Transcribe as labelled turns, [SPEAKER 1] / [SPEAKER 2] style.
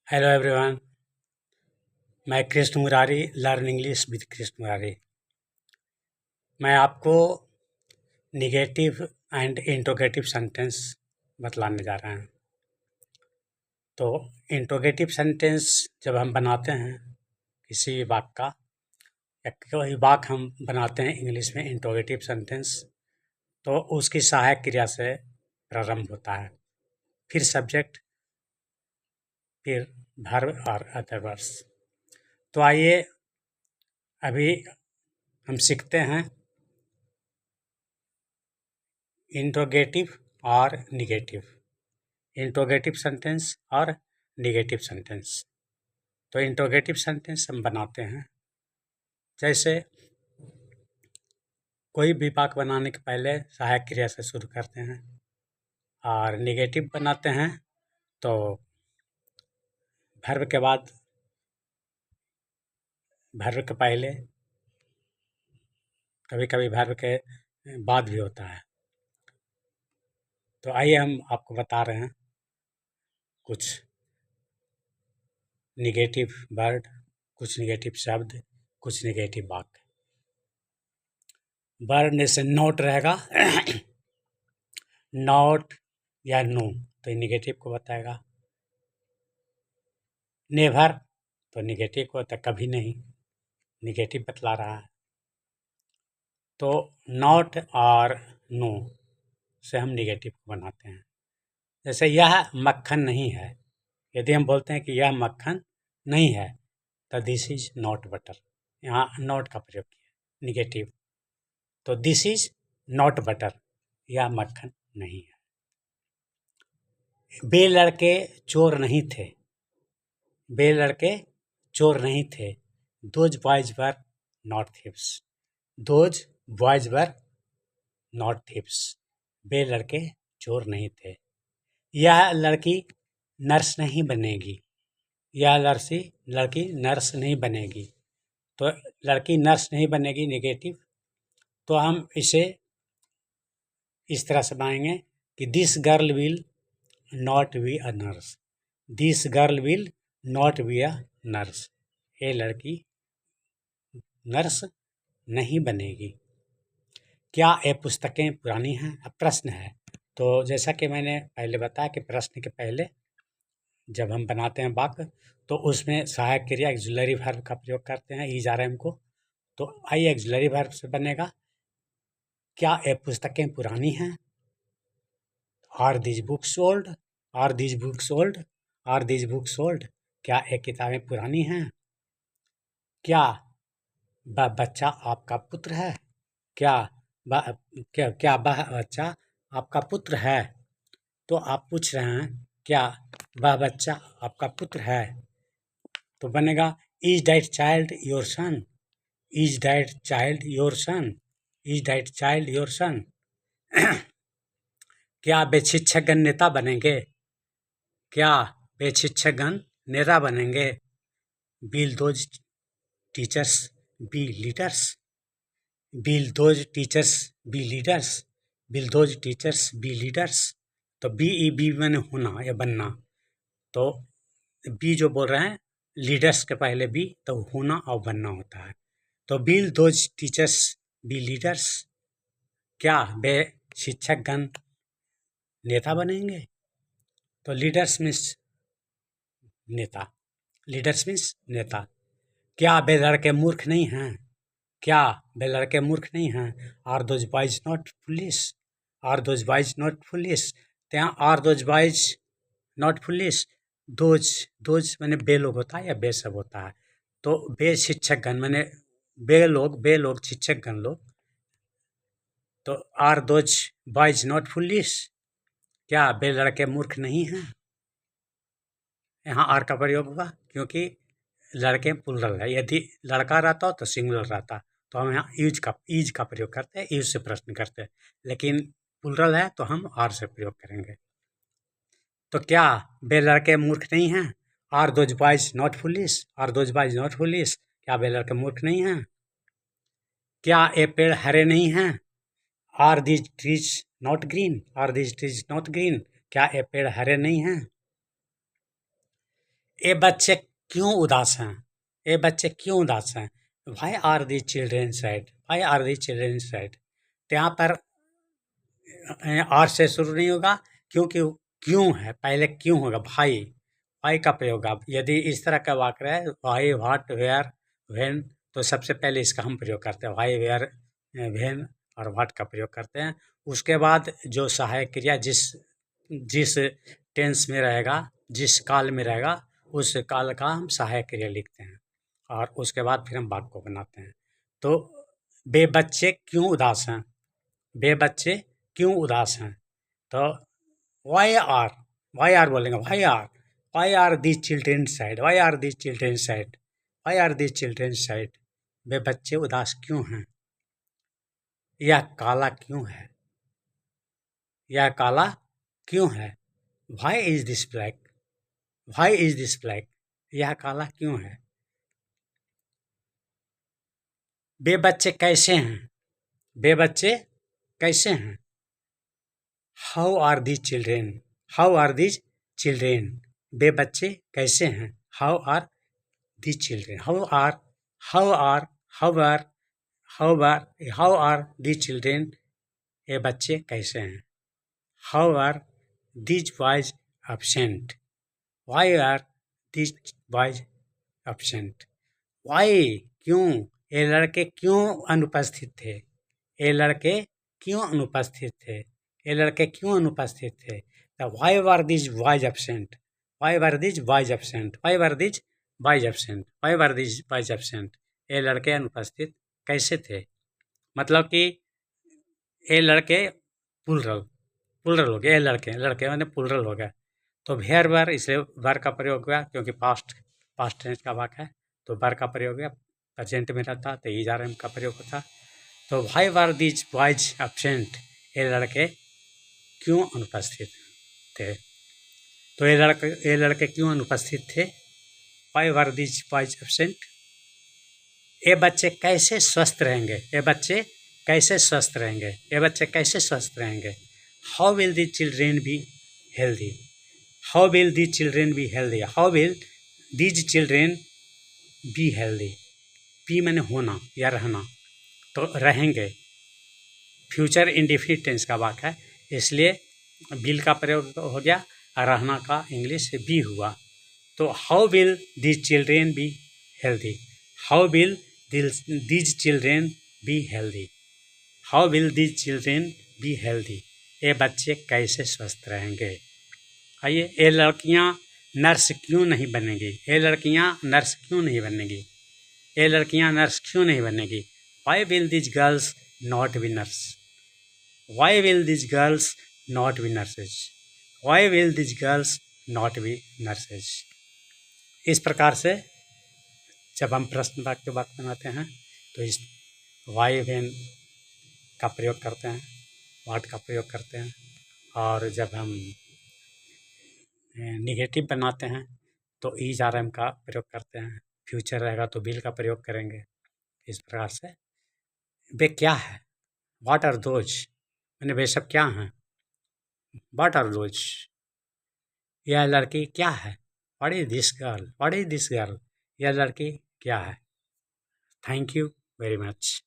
[SPEAKER 1] Hello everyone, मैं Krishna Murari learn English with Krishna Murari. मैं आपको निगेटिव एंड इंट्रोगेटिव सेंटेंस बतलाने जा रहे हैं। तो इंट्रोगेटिव सेंटेंस जब हम बनाते हैं किसी वाक्य का या कोई वाक्य हम बनाते हैं इंग्लिश में इंट्रोगेटिव सेंटेंस, तो उसकी सहायक क्रिया से प्रारंभ होता है, फिर सब्जेक्ट, फिर वर्ब और अदर वर्ब्स। तो आइए अभी हम सीखते हैं इंट्रोगेटिव और निगेटिव, इंट्रोगेटिव सेंटेंस और निगेटिव सेंटेंस। तो इंट्रोगेटिव सेंटेंस हम बनाते हैं जैसे कोई भी वाक्य बनाने के पहले सहायक क्रिया से शुरू करते हैं, और निगेटिव बनाते हैं तो वर्ब के बाद, वर्ब के पहले, कभी कभी वर्ब के बाद भी होता है। तो आइए हम आपको बता रहे हैं कुछ निगेटिव वर्ड, कुछ निगेटिव शब्द, कुछ निगेटिव वाक्य। वर्ड जैसे नॉट रहेगा नॉट या नो, तो ये निगेटिव को बताएगा। नेवर तो निगेटिव को होता है कभी नहीं, निगेटिव बतला रहा है। तो नॉट और नो से हम निगेटिव को बनाते हैं। जैसे यह मक्खन नहीं है, यदि हम बोलते हैं कि यह मक्खन नहीं है तो दिस इज नॉट बटर, यहाँ नॉट का प्रयोग किया निगेटिव। तो दिस इज नॉट बटर, यह मक्खन नहीं है। वे लड़के चोर नहीं थे, वे लड़के चोर नहीं थे। Those boys were not thieves, those boys were not thieves, वे लड़के चोर नहीं थे। यह लड़की नर्स नहीं बनेगी, यह लड़की नर्स नहीं बनेगी। तो लड़की नर्स नहीं बनेगी निगेटिव, तो हम इसे इस तरह से बनाएंगे कि this girl will not be a nurse, this girl will not be a nurse, ये लड़की नर्स नहीं बनेगी। क्या ये पुस्तकें पुरानी हैं? अब प्रश्न है, तो जैसा कि मैंने पहले बताया कि प्रश्न के पहले जब हम बनाते हैं वाक्य तो उसमें सहायक क्रिया एक्सिलरी वर्ब का प्रयोग करते हैं। इज आर एम को, तो आई एक्सिलरी वर्ब से बनेगा क्या ये पुस्तकें पुरानी हैं? Are this books old, are this books old, are this books old, क्या ये किताबें पुरानी हैं? क्या वह बच्चा आपका पुत्र है? क्या क्या वह बच्चा आपका पुत्र है? तो आप पूछ रहे हैं क्या वह बच्चा आपका पुत्र है, तो बनेगा is that child your son, is that child your son, is that child your son. क्या वे शिक्षकगण नेता बनेंगे? क्या वे शिक्षकगण नेता बनेंगे? Will those teachers be leaders, will those teachers be leaders, will those teachers be leaders. तो बी मैंने होना या बनना, तो बी जो बोल रहे हैं लीडर्स के पहले बी, तो होना और बनना होता है। तो will those teachers be leaders, क्या वे शिक्षकगण नेता बनेंगे? तो लीडर्स मीन्स नेता, लीडर्स मीन्स नेता। क्या वे लड़के मूर्ख नहीं हैं? क्या वे लड़के मूर्ख नहीं हैं? Are those boys not foolish, are those boys not foolish, तो यहाँ are those boys not foolish, those those मैंने बे लोग होता है या बे सब होता है। तो बे शिक्षकगण मैंने बे लोग शिक्षकगण लोग। तो are those boys not foolish, क्या वे लड़के मूर्ख नहीं हैं? यहाँ आर का प्रयोग होगा क्योंकि लड़के प्लुरल है, यदि लड़का रहता हो तो सिंगुलर रहता, तो हम यहाँ ईज का प्रयोग करते हैं, ईज से प्रश्न करते हैं। लेकिन प्लुरल है तो हम आर से प्रयोग करेंगे। तो क्या वे लड़के मूर्ख नहीं हैं? Are those boys not foolish, are those boys not foolish, क्या वे लड़के मूर्ख नहीं हैं? क्या ये पेड़ हरे नहीं हैं? Are these trees not green, are these trees not green, क्या ये पेड़ हरे नहीं हैं? ये बच्चे क्यों उदास हैं? ये बच्चे क्यों उदास हैं? Why are the children sad? Why are the children sad? तो यहाँ पर आर से शुरू नहीं होगा, क्योंकि क्यों है, पहले क्यों होगा, भाई, भाई का प्रयोग। आप यदि इस तरह का वाक्य है वाई, व्हाट, वेयर, व्हेन, तो सबसे पहले इसका हम प्रयोग करते हैं, वाई, वेयर, व्हेन और व्हाट का प्रयोग करते हैं। उसके बाद जो सहायक क्रिया जिस जिस टेंस में रहेगा, जिस काल में रहेगा, उस काल का हम सहायक क्रिया लिखते हैं और उसके बाद फिर हम वाक्य को बनाते हैं। तो बे बच्चे क्यों उदास हैं? बे बच्चे क्यों उदास हैं? तो वाई आर बोलेंगे, why are the children sad? Why are the children sad? Why are the children sad? वे बच्चे उदास क्यों हैं? यह काला क्यों है? यह काला क्यों है? Why is this black? Why is this black? यह काला क्यों है? वे बच्चे कैसे हैं? वे बच्चे कैसे हैं? How are these children? How are these children? वे बच्चे कैसे हैं? How are these children? How are how are how are these children? ये बच्चे कैसे हैं? How are these boys absent? Why are these boys absent? Why क्यों? ये लड़के क्यों अनुपस्थित थे? ये लड़के क्यों अनुपस्थित थे? ये लड़के क्यों अनुपस्थित थे? Why were these boys absent? Why were these boys absent? Why were these boys absent? Why were these boys absent? ये लड़के अनुपस्थित कैसे थे? मतलब कि ये लड़के प्लुरल प्लुरल हो गए, ये लड़के लड़के मैंने प्लुरल हो गया। तो वेयर वर, इसलिए वर का प्रयोग हुआ क्योंकि पास्ट टेंस का वाक्य है, तो वर का प्रयोग हुआ। प्रेजेंट में रहता तो इज आर एम का प्रयोग होता। तो why were these boys absent? ये लड़के क्यों अनुपस्थित थे? तो ये लड़के क्यों अनुपस्थित थे? Why were these boys absent? ये बच्चे कैसे स्वस्थ रहेंगे? ये बच्चे कैसे स्वस्थ रहेंगे? ये बच्चे कैसे स्वस्थ रहेंगे? How will the children be healthy? How will the children be healthy? How will these children be healthy? Be मैंने होना या रहना, तो रहेंगे। फ्यूचर इंडेफिनिट टेंस का वाक्य है, इसलिए विल का प्रयोग हो गया, रहना का इंग्लिश बी हुआ। तो how will these children be healthy? How will these children be healthy? How will these children be healthy? ये बच्चे कैसे स्वस्थ रहेंगे? आइए, ये लड़कियां नर्स क्यों नहीं बनेंगी? ये लड़कियां नर्स क्यों नहीं बनेंगी? ये लड़कियां नर्स क्यों नहीं बनेगी? Why will these girls not be nurse? Why will these girls not be nurses? Why will these girls not be nurses? इस प्रकार से जब हम प्रश्न वाक्य बनाते हैं तो इस वाई वेन का प्रयोग करते हैं, वाट का प्रयोग करते हैं, और जब हम निगेटिव बनाते हैं तो इज आर एम का प्रयोग करते हैं। फ्यूचर रहेगा तो विल का प्रयोग करेंगे। इस प्रकार से वे क्या है? What are those? मैंने वे सब क्या हैं? What are those? यह लड़की क्या है? What is this girl? What is this girl? यह लड़की क्या है? Thank you very much.